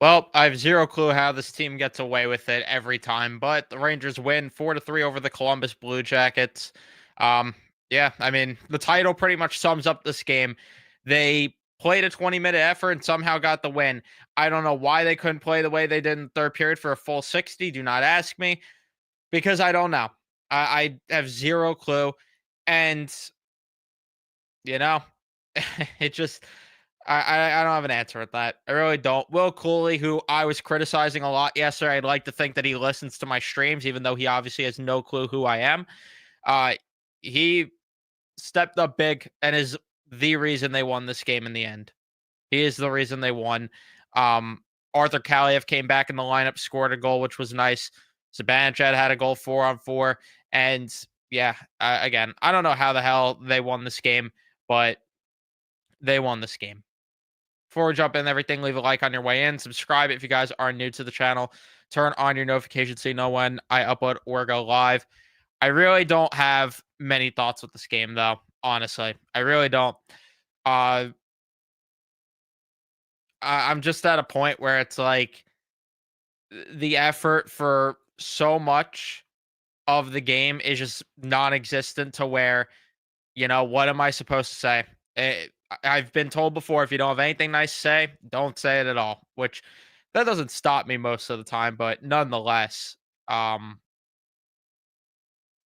Well, I have zero clue how this team gets away with it every time, but the Rangers win 4-3 over the Columbus Blue Jackets. Um, yeah, I mean, the title pretty much sums up this game. They played a 20-minute effort and somehow got the win. I don't know why they couldn't play the way they did in the third period for a full 60. Do not ask me because I don't know. I have zero clue. And, you know, it just I don't have an answer with that. I really don't. Will Cooley, who I was criticizing a lot yesterday, I'd like to think that he listens to my streams, even though he obviously has no clue who I am. Uh, he stepped up big and is the reason they won this game in the end. He is the reason they won. Um, Arthur Kaliev came back in the lineup, scored a goal, which was nice. Zibanejad had a goal 4-on-4. And yeah, again, I don't know how the hell they won this game, but they won this game. Before we jump in everything, leave a like on your way in. Subscribe if you guys are new to the channel. Turn on your notifications so you know when I upload or go live. I really don't have many thoughts with this game, though. Honestly, I really don't. Uh, I'm just at a point where it's like the effort for so much of the game is just non-existent to where, what am I supposed to say? I've been told before, if you don't have anything nice to say, don't say it at all, which that doesn't stop me most of the time, but nonetheless, um,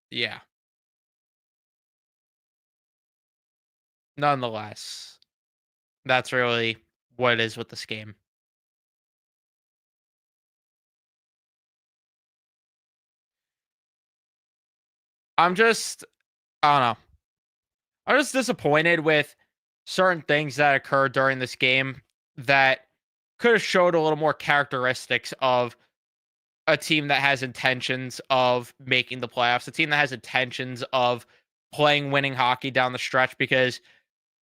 yeah, nonetheless, that's really what it is with this game. I'm just, I don't know. I'm just disappointed with certain things that occurred during this game that could have showed a little more characteristics of a team that has intentions of making the playoffs, a team that has intentions of playing winning hockey down the stretch because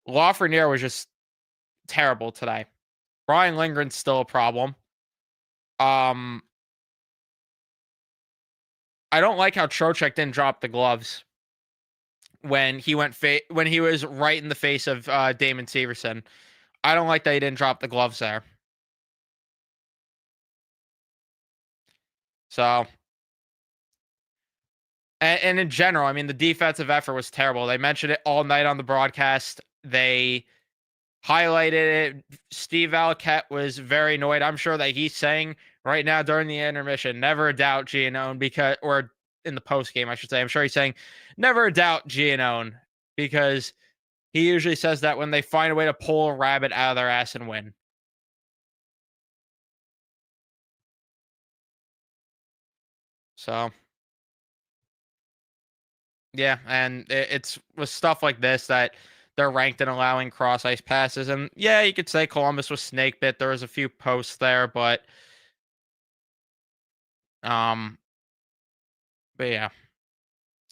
Lafreniere was just terrible today. Brian Lindgren's still a problem. Um, I don't like how Trocheck didn't drop the gloves when when he was right in the face of Damon Severson. I don't like that he didn't drop the gloves there. So, and in general, I mean, the defensive effort was terrible. They mentioned it all night on the broadcast. They highlighted it. Steve Alquette was very annoyed. I'm sure that he's saying right now during the intermission, never doubt Giannone because, or in the post game, I should say. I'm sure he's saying, never doubt Giannone because he usually says that when they find a way to pull a rabbit out of their ass and win. So, yeah, and it's with stuff like this that they're ranked in allowing cross ice passes. And yeah, you could say Columbus was snake bit. There was a few posts there, um, but yeah.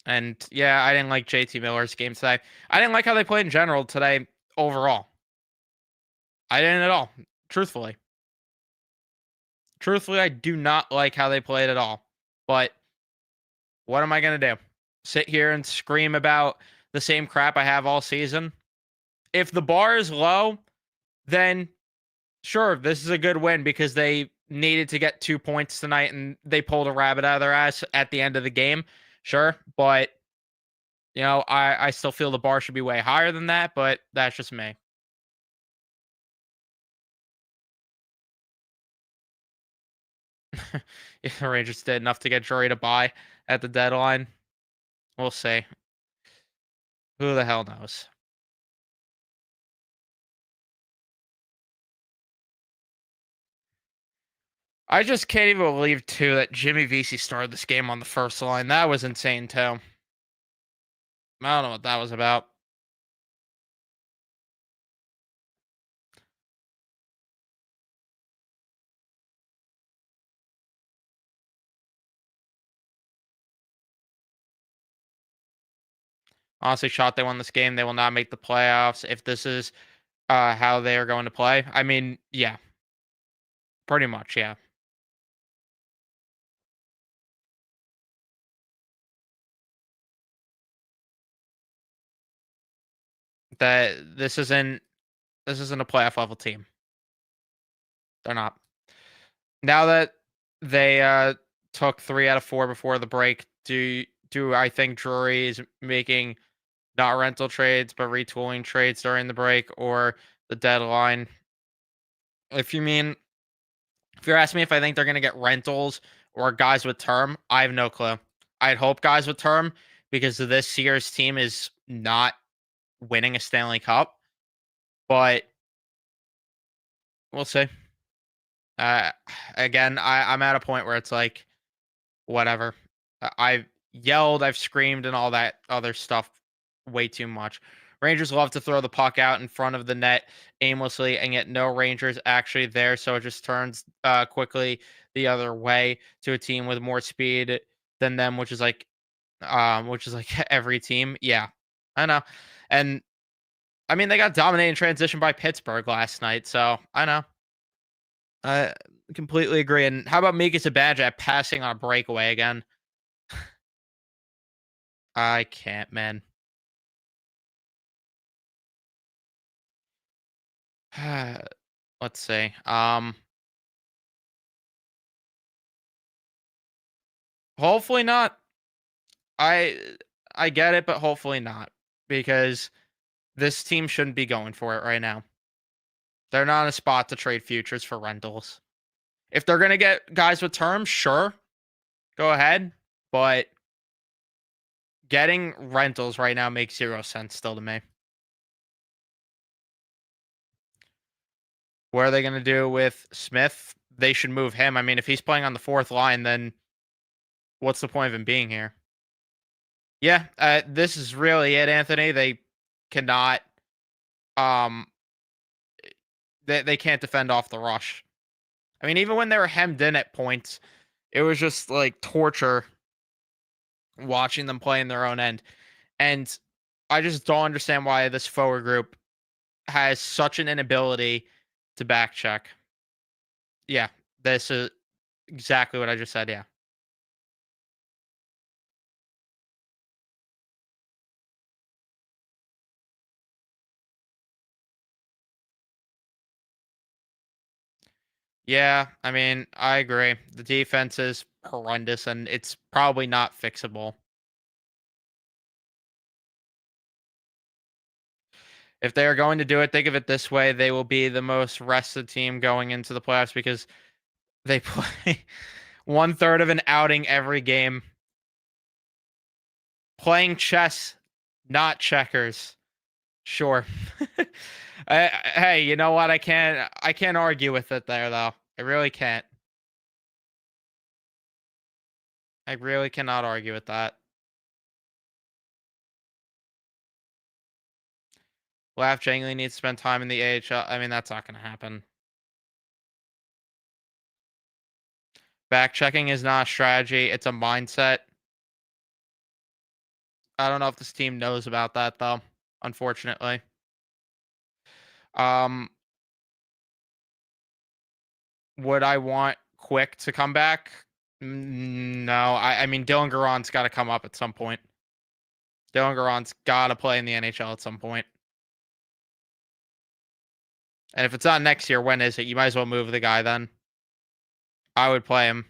And yeah, I didn't like JT Miller's game today. I didn't like how they played in general today overall. I didn't at all. Truthfully. Truthfully, I do not like how they played at all. But what am I going to do? Sit here and scream about the same crap I have all season? If the bar is low, then sure, this is a good win because they needed to get 2 points tonight and they pulled a rabbit out of their ass at the end of the game. Sure. But I still feel the bar should be way higher than that, but that's just me. If the Rangers did enough to get Drury to buy at the deadline, we'll see. Who the hell knows? I just can't even believe too that Jimmy Vesey started this game on the first line. That was insane too. I don't know what that was about. Honestly, shot they won this game. They will not make the playoffs if this is how they are going to play. I mean, yeah, pretty much, yeah. That this isn't a playoff level team. They're not. Now that they took 3 out of 4 before the break, do I think Drury is making not rental trades but retooling trades during the break or the deadline? If you mean if you're asking me if I think they're gonna get rentals or guys with term, I have no clue. I'd hope guys with term because this year's team is not winning a Stanley Cup, but we'll see. Uh, again, I'm at a point where it's like, whatever. I've yelled, I've screamed, and all that other stuff way too much. Rangers love to throw the puck out in front of the net aimlessly, and yet no Rangers actually there. So it just turns quickly the other way to a team with more speed than them, which is like every team. Yeah, I know. And I mean, they got dominated in transition by Pittsburgh last night. So I know. I completely agree. And how about Mika Zibanejad passing on a breakaway again? I can't, man. Let's see. Hopefully not. I I get it, but hopefully not because this team shouldn't be going for it right now. They're not in a spot to trade futures for rentals. If they're gonna get guys with terms, sure, go ahead. But getting rentals right now makes 0 sense still to me. What are they gonna do with Smith? They should move him. I mean, if he's playing on the fourth line, then what's the point of him being here? Yeah, this is really it, Anthony. They cannot, um, they can't defend off the rush. I mean, even when they were hemmed in at points, it was just like torture watching them play in their own end. And I just don't understand why this forward group has such an inability to back check. Yeah, this is exactly what I just said. Yeah. Yeah, I mean, I agree. The defense is horrendous and it's probably not fixable. If they are going to do it, think of it this way: they will be the most rested team going into the playoffs because they play 1/3 of an outing every game, playing chess, not checkers. Sure. Hey, you know what? I can't argue with it there though. I really can't. I really cannot argue with that. Laugh Jangly needs to spend time in the AHL. I mean, that's not going to happen. Back checking is not a strategy; it's a mindset. I don't know if this team knows about that though. Unfortunately. Um, would I want Quick to come back? No. I mean, Dylan Garron's got to come up at some point. Dylan Garron's got to play in the NHL at some point. And if it's not next year, when is it? You might as well move the guy then. I would play him.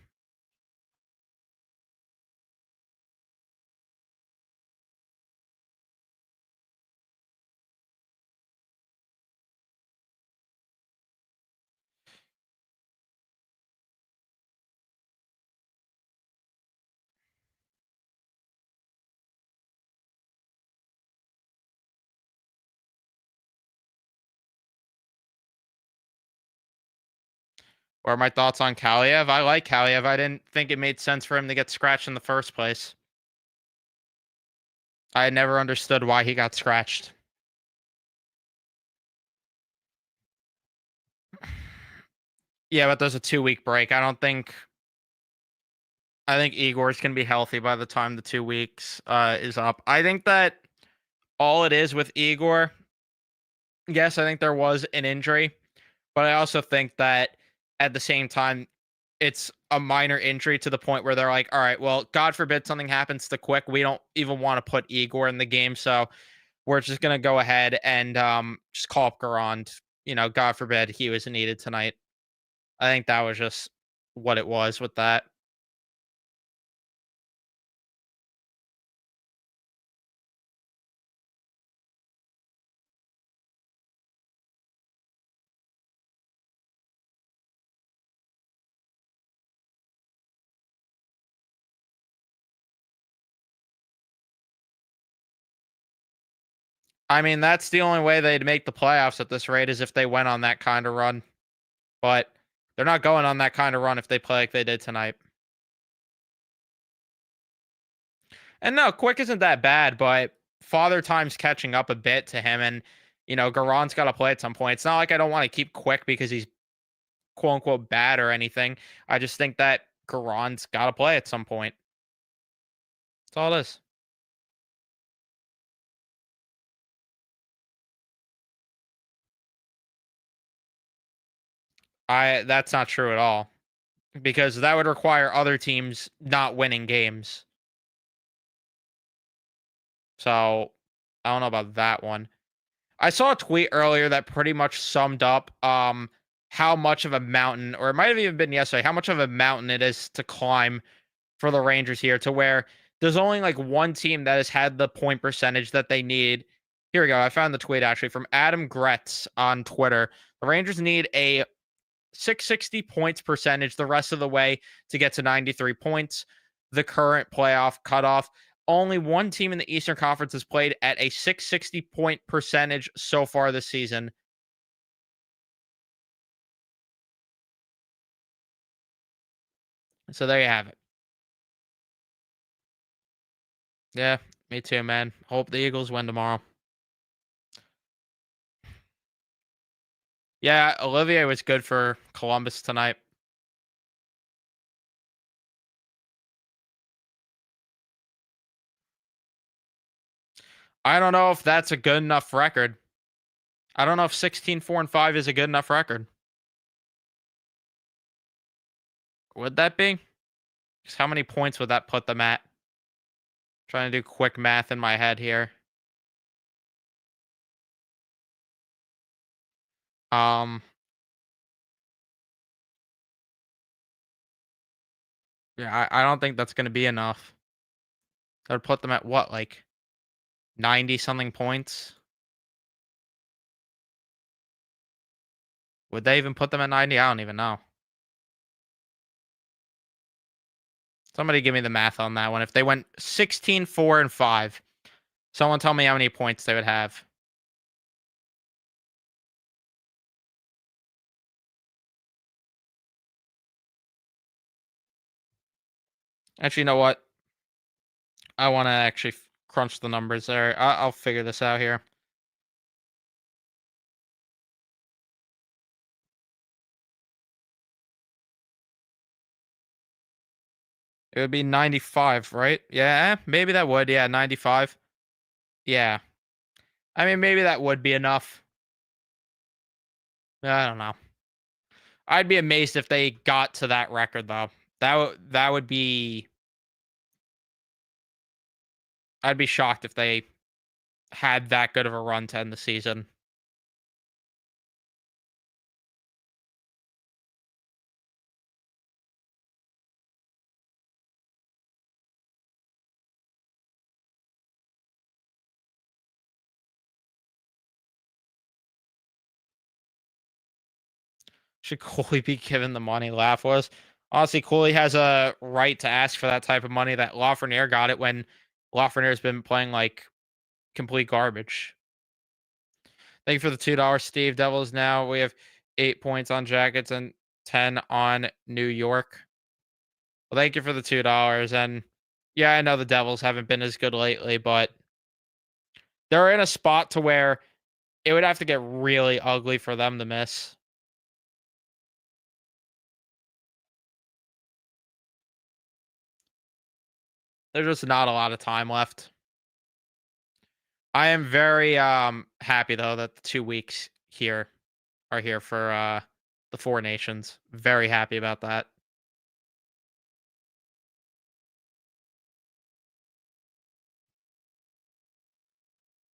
Or my thoughts on Kaliev. I like Kaliev. I didn't think it made sense for him to get scratched in the first place. I never understood why he got scratched. Yeah, but there's a 2 week break. I think Igor's gonna be healthy by the time the 2 weeks is up. I think that all it is with Igor, yes, I think there was an injury, but I also think that at the same time, it's a minor injury to the point where they're like, all right, well, God forbid something happens to Quick. We don't even want to put Igor in the game. So we're just gonna go ahead and just call up Garand. God forbid he was needed tonight. I think that was just what it was with that. I mean, that's the only way they'd make the playoffs at this rate is if they went on that kind of run. But they're not going on that kind of run if they play like they did tonight. And no, Quick isn't that bad, but Father Time's catching up a bit to him, and Garon's got to play at some point. It's not like I don't want to keep Quick because he's quote unquote bad or anything. I just think that Garon's got to play at some point. That's all it is. I That's not true at all because that would require other teams not winning games. So I don't know about that one. I saw a tweet earlier that pretty much summed up how much of a mountain, or it might have even been yesterday, how much of a mountain it is to climb for the Rangers here to where there's only like one team that has had the point percentage that they need. Here we go. I found the tweet actually from Adam Gretz on Twitter. The Rangers need a 660 points percentage the rest of the way to get to 93 points, the current playoff cutoff. Only one team in the Eastern Conference has played at a 660 point percentage so far this season. So there you have it. Yeah, me too, man. Hope the Eagles win tomorrow. Yeah, Olivier was good for Columbus tonight. I don't know if that's a good enough record. I don't know if 16-4-5 is a good enough record. Would that be? 'Cause how many points would that put them at? Trying to do quick math in my head here. Um, yeah, I don't think that's going to be enough. That would put them at what, like 90 something points? Would they even put them at 90? I don't even know. Somebody give me the math on that one. If they went 16-4-5, someone tell me how many points they would have. Actually, you know what? I want to actually crunch the numbers there. I'll figure this out here. It would be 95, right? Yeah, maybe that would. Yeah, 95. Yeah. I mean, maybe that would be enough. I don't know. I'd be amazed if they got to that record though. That would be I'd be shocked if they had that good of a run to end the season. Should Cooley be given the money Laugh was? Honestly, Cooley has a right to ask for that type of money that Lafreniere got it when Lafreniere's been playing like complete garbage. Thank you for the $2, Steve. Devils now. We have 8 points on Jackets and 10 on New York. Well, thank you for the $2. And yeah, I know the Devils haven't been as good lately, but they're in a spot to where it would have to get really ugly for them to miss. There's just not a lot of time left. I am very happy though that the 2 weeks here are here for the Four Nations. Very happy about that.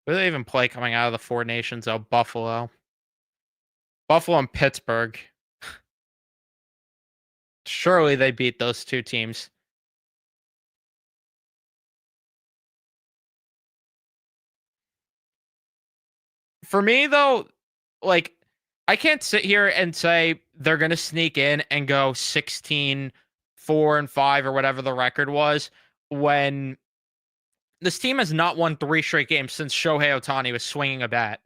Who do they even play coming out of the Four Nations? Oh, Buffalo. Buffalo and Pittsburgh. Surely they beat those two teams. For me though, like I can't sit here and say they're going to sneak in and go 16-4-5 or whatever the record was when this team has not won 3 straight games since Shohei Ohtani was swinging a bat.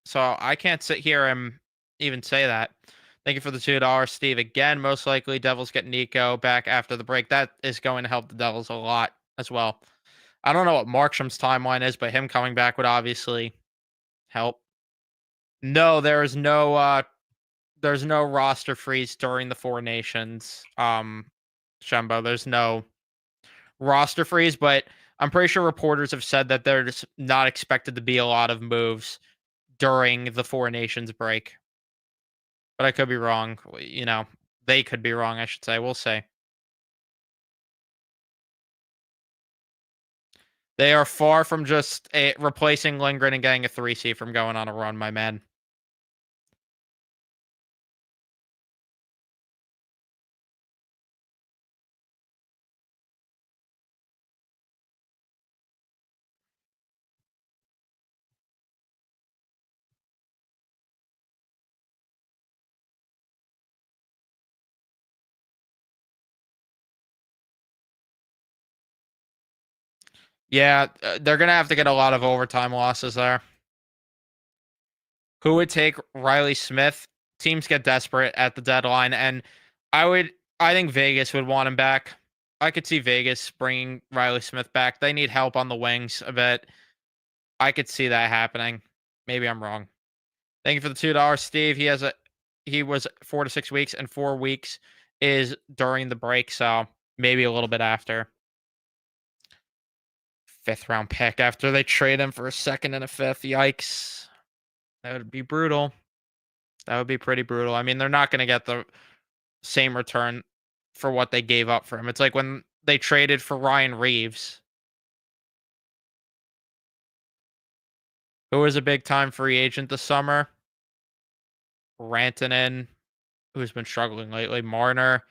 So I can't sit here and even say that. Thank you for the $2, Steve. Again, most likely Devils get Nico back after the break. That is going to help the Devils a lot as well. I don't know what Markstrom's timeline is, but him coming back would obviously help. No, there's no roster freeze during the Four Nations. Shembo, there's no roster freeze, but I'm pretty sure reporters have said that there's not expected to be a lot of moves during the Four Nations break. But I could be wrong. They could be wrong, I should say. We'll see. They are far from just replacing Lindgren and getting a 3C from going on a run, my man. Yeah, they're going to have to get a lot of overtime losses there. Who would take Riley Smith? Teams get desperate at the deadline, and I think Vegas would want him back. I could see Vegas bringing Riley Smith back. They need help on the wings a bit. I could see that happening. Maybe I'm wrong. Thank you for the $2, Steve. He was 4 to 6 weeks, and 4 weeks is during the break, so maybe a little bit after. 5th round pick after they trade him for a second and a fifth. Yikes. That would be brutal. That would be pretty brutal. I mean, they're not going to get the same return for what they gave up for him. It's like when they traded for Ryan Reeves, who was a big time free agent this summer. Rantanen, who's been struggling lately. Marner.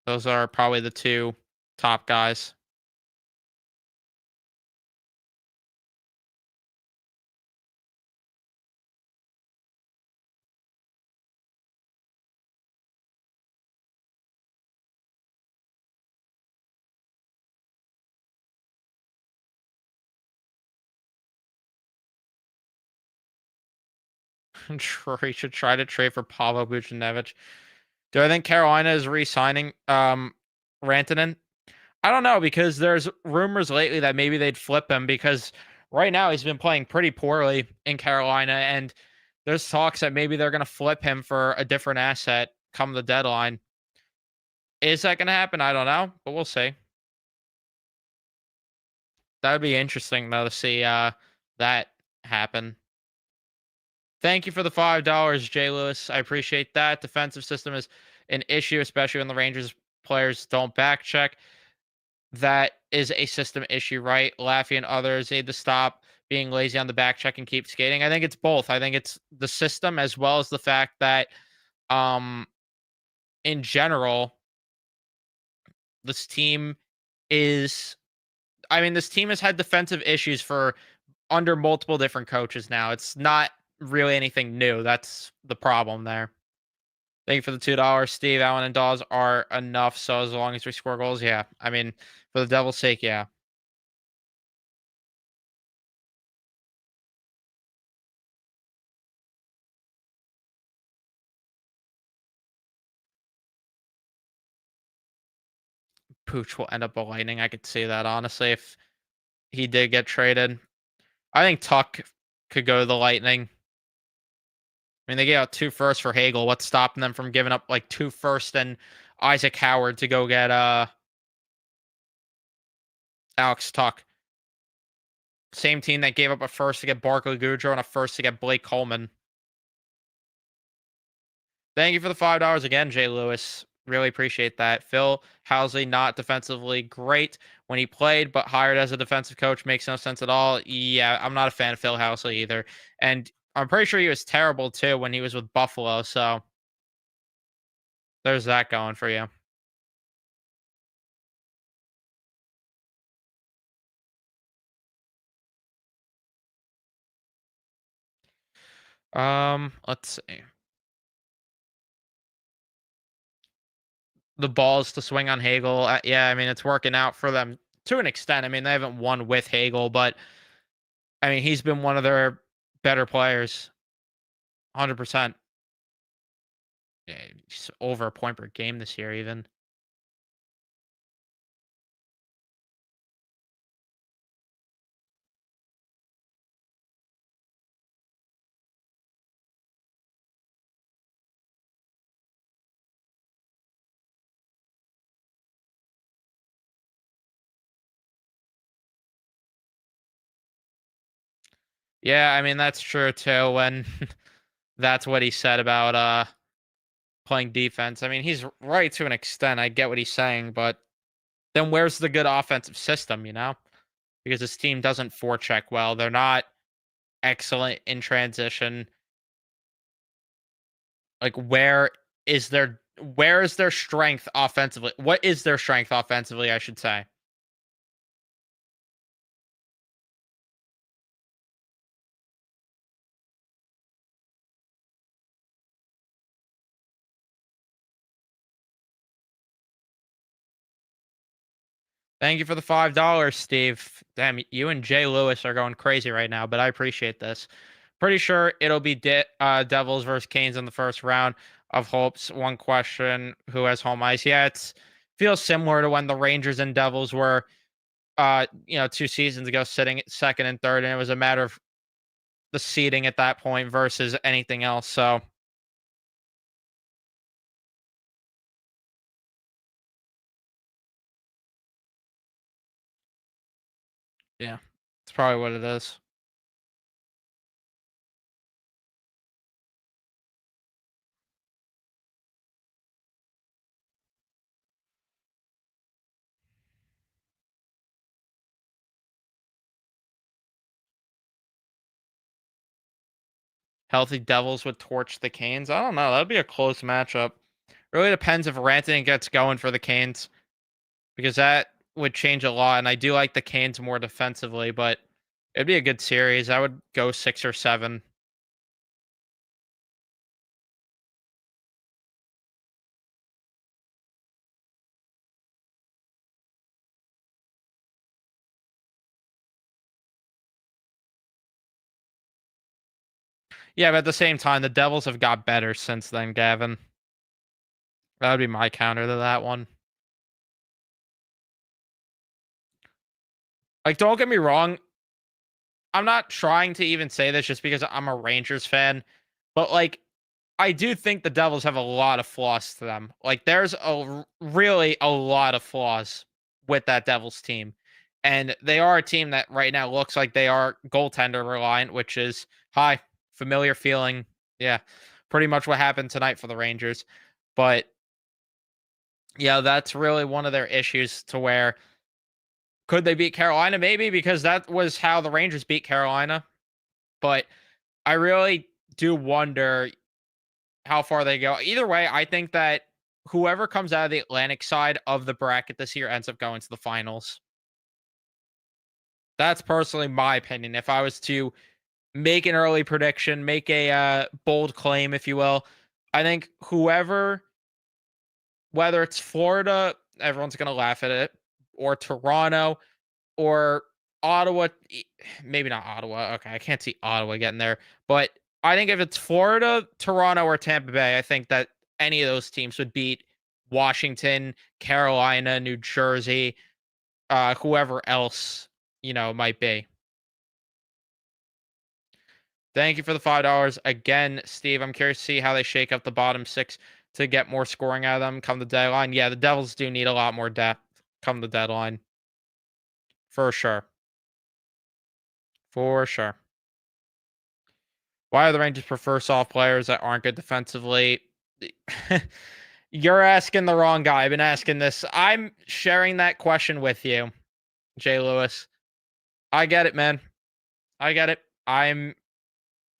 Those are probably the two top guys. He should try to trade for Pavel Buchnevich. Do I think Carolina is re-signing Rantanen? I don't know because there's rumors lately that maybe they'd flip him because right now he's been playing pretty poorly in Carolina, and there's talks that maybe they're going to flip him for a different asset come the deadline. Is that going to happen? I don't know, but we'll see. That would be interesting though to see that happen. Thank you for the $5, Jay Lewis. I appreciate that. Defensive system is an issue, especially when the Rangers players don't back check. That is a system issue, right? Laffy and others need to stop being lazy on the back check and keep skating. I think it's both. I think it's the system as well as the fact that um in general, this team is this team has had defensive issues for under multiple different coaches now. It's not really anything new. That's the problem there. Thank you for the $2, Steve. Allen and Dawes are enough. So as long as we score goals, yeah. I mean, for the devil's sake, yeah. Pooch will end up a lightning. I could see that honestly if he did get traded. I think Tuck could go to the Lightning. I mean, they gave out 2 firsts for Hagel. What's stopping them from giving up like 2 firsts and Isaac Howard to go get Alex Tuck? Same team that gave up a first to get Barclay Goodrow and a first to get Blake Coleman. Thank you for the $5 again, Jay Lewis. Really appreciate that. Phil Housley, not defensively great when he played, but hired as a defensive coach makes no sense at all. Yeah, I'm not a fan of Phil Housley either. And I'm pretty sure he was terrible too when he was with Buffalo. So there's that going for you. Let's see. The balls to swing on Hagel. Yeah, I mean, it's working out for them to an extent. I mean, they haven't won with Hagel, but I mean, he's been one of their better players, 100%. Yeah, he's over a point per game this year, even. Yeah, I mean, that's true too. When that's what he said about playing defense. I mean, he's right to an extent. I get what he's saying, but then where's the good offensive system, Because this team doesn't forecheck well. They're not excellent in transition. Like where is their strength offensively? What is their strength offensively, I should say? Thank you for the $5, Steve. Damn, you and Jay Lewis are going crazy right now, but I appreciate this. Pretty sure it'll be Devils versus Canes in the first round of hopes. One question: who has home ice? Yeah, it's feels similar to when the Rangers and Devils were, 2 seasons ago, sitting at second and third, and it was a matter of the seeding at that point versus anything else. So yeah, it's probably what it is. Healthy Devils would torch the Canes. I don't know. That'd be a close matchup. Really depends if Rantanen gets going for the Canes, because that would change a lot. And I do like the Canes more defensively, but it'd be a good series. I would go 6 or 7. Yeah, but at the same time, the Devils have got better since then, Gavin. That would be my counter to that one. Like, don't get me wrong. I'm not trying to even say this just because I'm a Rangers fan, but like, I do think the Devils have a lot of flaws to them. Like, there's really a lot of flaws with that Devils team. And they are a team that right now looks like they are goaltender reliant, which is hi, familiar feeling. Yeah, pretty much what happened tonight for the Rangers. But yeah, that's really one of their issues to where could they beat Carolina? Maybe because that was how the Rangers beat Carolina. But I really do wonder how far they go. Either way, I think that whoever comes out of the Atlantic side of the bracket this year ends up going to the finals. That's personally my opinion. If I was to make an early prediction, make a bold claim, if you will, I think whoever, whether it's Florida, everyone's going to laugh at it, or Toronto, or Ottawa, maybe not Ottawa. Okay, I can't see Ottawa getting there, but I think if it's Florida, Toronto, or Tampa Bay, I think that any of those teams would beat Washington, Carolina, New Jersey, whoever else might be. Thank you for the $5 again, Steve. I'm curious to see how they shake up the bottom six to get more scoring out of them come the deadline. Yeah, the Devils do need a lot more depth come the deadline for sure. For sure. Why do the Rangers prefer soft players that aren't good defensively? You're asking the wrong guy. I've been asking this. I'm sharing that question with you, Jay Lewis. I get it, man. I get it. I'm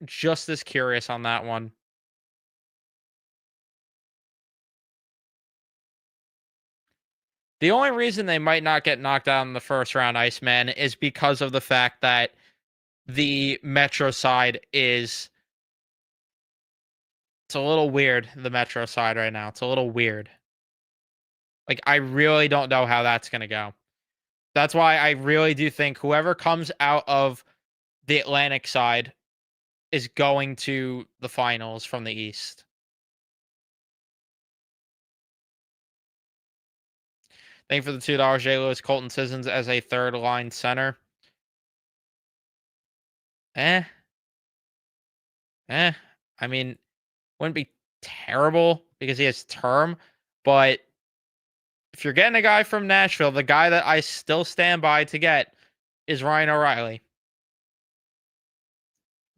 just as curious on that one. The only reason they might not get knocked out in the first round, Iceman, is because of the fact that the Metro side is it's a little weird, the Metro side right now. It's a little weird. Like I really don't know how that's gonna go. That's why I really do think whoever comes out of the Atlantic side is going to the finals from the East. Thank you for the $2, J. Lewis. Colton Sissons as a third line center. Eh, eh. I mean, wouldn't be terrible because he has term, but if you're getting a guy from Nashville, the guy that I still stand by to get is Ryan O'Reilly.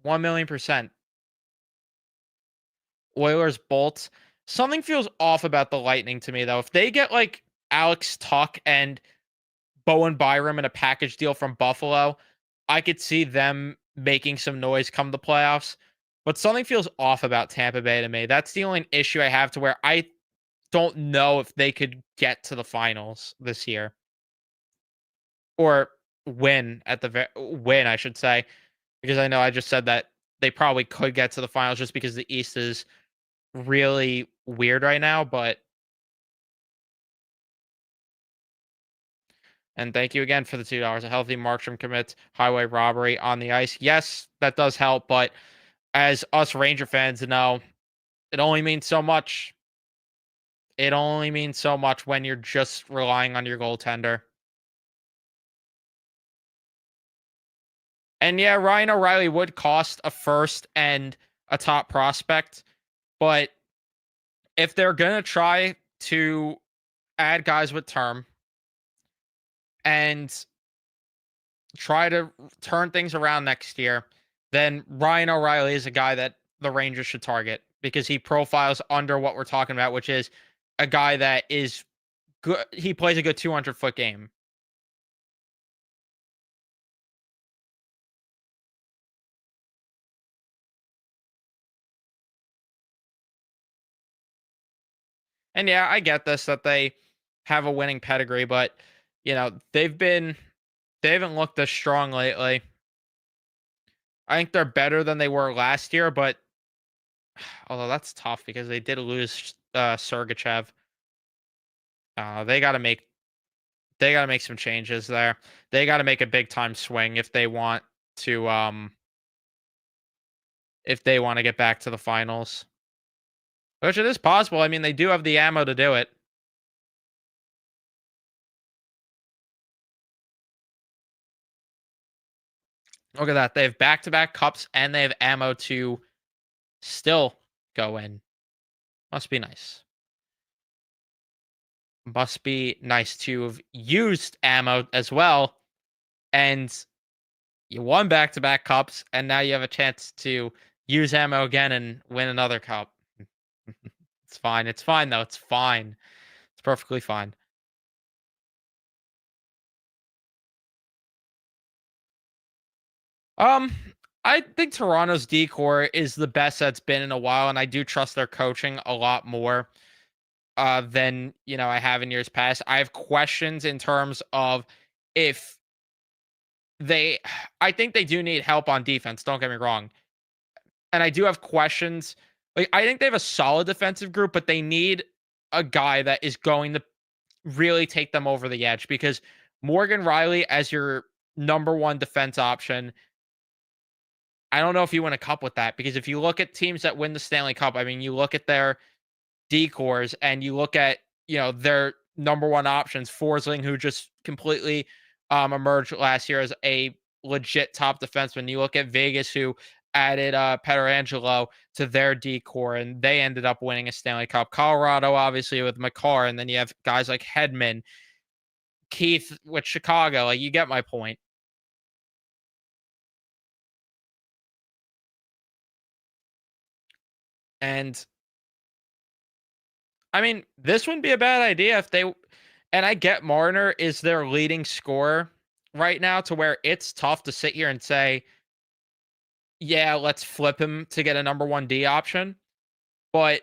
1,000,000%. Oilers Bolts. Something feels off about the Lightning to me though. If they get like Alex Tuck and Bowen Byram in a package deal from Buffalo, I could see them making some noise come the playoffs. But something feels off about Tampa Bay to me. That's the only issue I have to where I don't know if they could get to the finals this year or win at the win, I should say, because I know I just said that they probably could get to the finals just because the East is really weird right now. But and thank you again for the $2. A healthy Markstrom commits highway robbery on the ice. Yes, that does help, but as us Ranger fans know, it only means so much. It only means so much when you're just relying on your goaltender. And yeah, Ryan O'Reilly would cost a first and a top prospect, but if they're going to try to add guys with term and try to turn things around next year, then Ryan O'Reilly is a guy that the Rangers should target because he profiles under what we're talking about, which is a guy that is good. He plays a good 200-foot game. And yeah, I get this that they have a winning pedigree, but they haven't looked as strong lately. I think they're better than they were last year, but although that's tough because they did lose Sergachev. They got to make some changes there. They got to make a big time swing to if they want to get back to the finals. Which it is possible. I mean, they do have the ammo to do it. Look at that. They have back-to-back cups and they have ammo to still go in. Must be nice. Must be nice to have used ammo as well. And you won back-to-back cups, and now you have a chance to use ammo again and win another cup. It's fine. It's fine though. It's fine. It's perfectly fine. Um, I think Toronto's decor is the best that's been in a while, and I do trust their coaching a lot more than I have in years past. I have questions in terms of if they, I think they do need help on defense. Don't get me wrong, and I do have questions. Like I think they have a solid defensive group, but they need a guy that is going to really take them over the edge because Morgan Riley as your number one defense option. I don't know if you win a cup with that because if you look at teams that win the Stanley Cup, I mean, you look at their decors and you look at their number one options, Forsling, who just completely emerged last year as a legit top defenseman. You look at Vegas, who added Petrangelo to their decor, and they ended up winning a Stanley Cup. Colorado, obviously, with McCarr, and then you have guys like Hedman, Keith with Chicago. Like, you get my point. And I mean, this wouldn't be a bad idea if they, and I get Marner is their leading scorer right now to where it's tough to sit here and say, yeah, let's flip him to get a number 1D option. But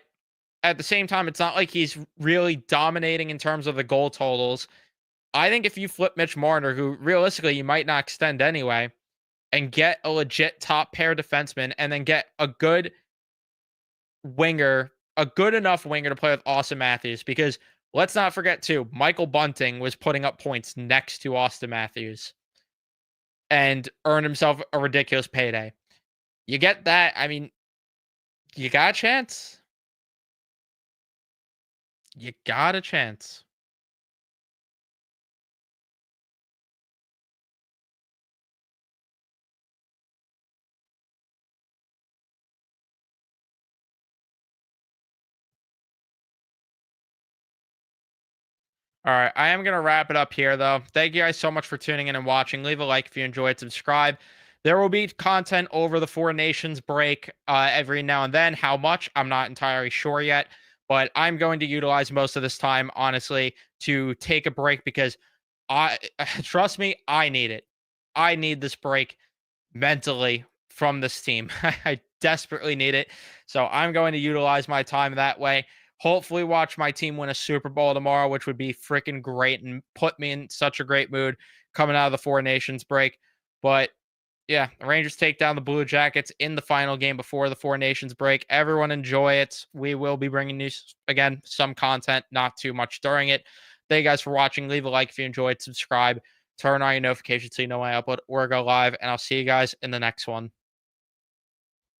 at the same time, it's not like he's really dominating in terms of the goal totals. I think if you flip Mitch Marner, who realistically you might not extend anyway, and get a legit top pair defenseman and then get a good winger, a good enough winger to play with Austin Matthews, because let's not forget too, Michael Bunting was putting up points next to Austin Matthews and earned himself a ridiculous payday. You get that, I mean, you got a chance. You got a chance. All right, I am going to wrap it up here, though. Thank you guys so much for tuning in and watching. Leave a like if you enjoyed, subscribe. There will be content over the Four Nations break every now and then. How much? I'm not entirely sure yet, but I'm going to utilize most of this time, honestly, to take a break because I trust me, I need it. I need this break mentally from this team. I desperately need it. So I'm going to utilize my time that way. Hopefully, watch my team win a Super Bowl tomorrow, which would be freaking great and put me in such a great mood coming out of the Four Nations break. But yeah, the Rangers take down the Blue Jackets in the final game before the Four Nations break. Everyone enjoy it. We will be bringing you, again, some content, not too much during it. Thank you guys for watching. Leave a like if you enjoyed, subscribe, turn on your notifications so you know when I upload or go live, and I'll see you guys in the next one.